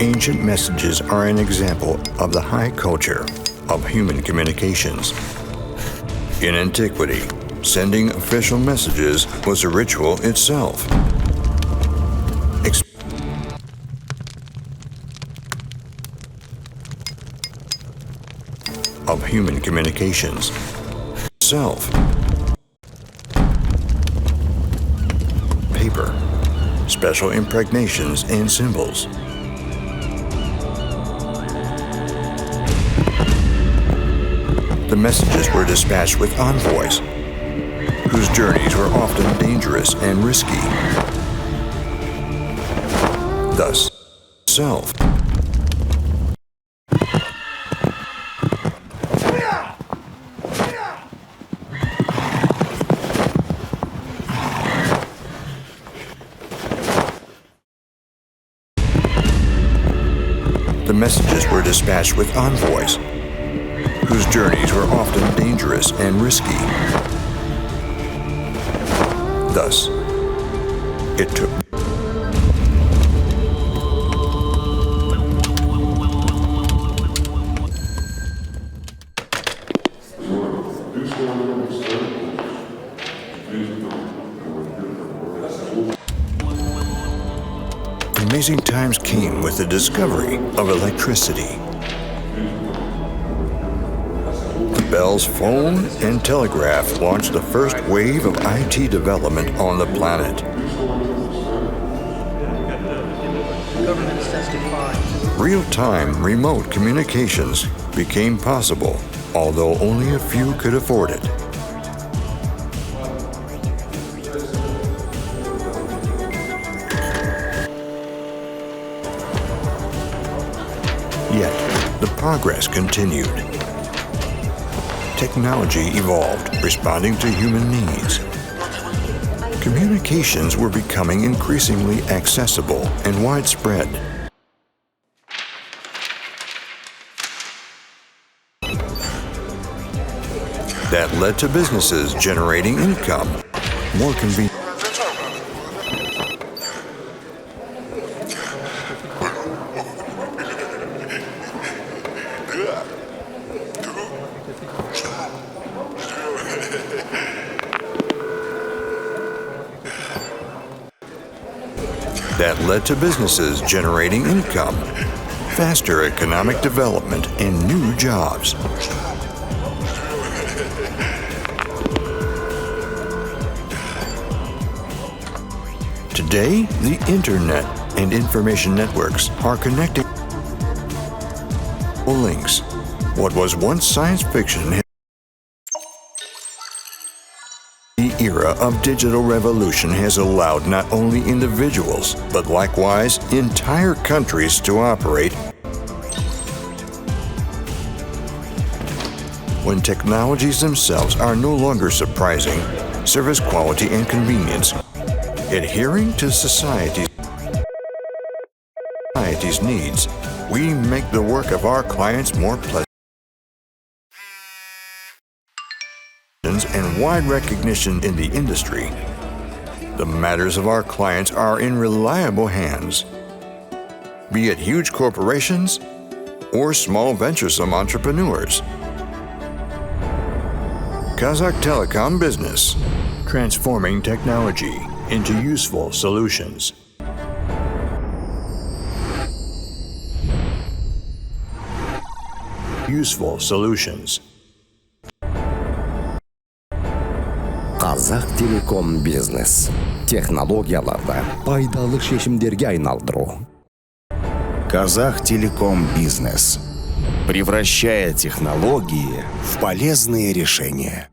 Ancient messages are an example of the high culture of human communications. In antiquity, sending official messages was a ritual itself. Of human communications. Self. Paper. Special impregnations and symbols. The messages were dispatched with envoys, whose journeys were often dangerous and risky. Thus, self. The messages were dispatched with envoys, whose journeys were often dangerous and risky. Thus, it took amazing times came with the discovery of electricity. The Bell's phone and telegraph launched the first wave of IT development on the planet. Real-time remote communications became possible, although only a few could afford it. Yet, the progress continued. Technology evolved, responding to human needs. Communications were becoming increasingly accessible and widespread. That led to businesses generating income more convenient. That led to businesses generating income, faster economic development, and new jobs. Today, the internet and information networks are connecting links. What was once science fiction, the era of digital revolution has allowed not only individuals, but likewise entire countries to operate. When technologies themselves are no longer surprising, service quality and convenience, adhering to society's needs, we make the work of our clients more pleasant. And wide recognition in the industry, the matters of our clients are in reliable hands, be it huge corporations or small venturesome entrepreneurs. Казахтелеком Business, transforming technology into useful solutions. Useful solutions. Казахтелеком Бизнес. Технологияларды пайдалы шешімдерге айналдыру. Казахтелеком Бизнес. Превращая технологии в полезные решения.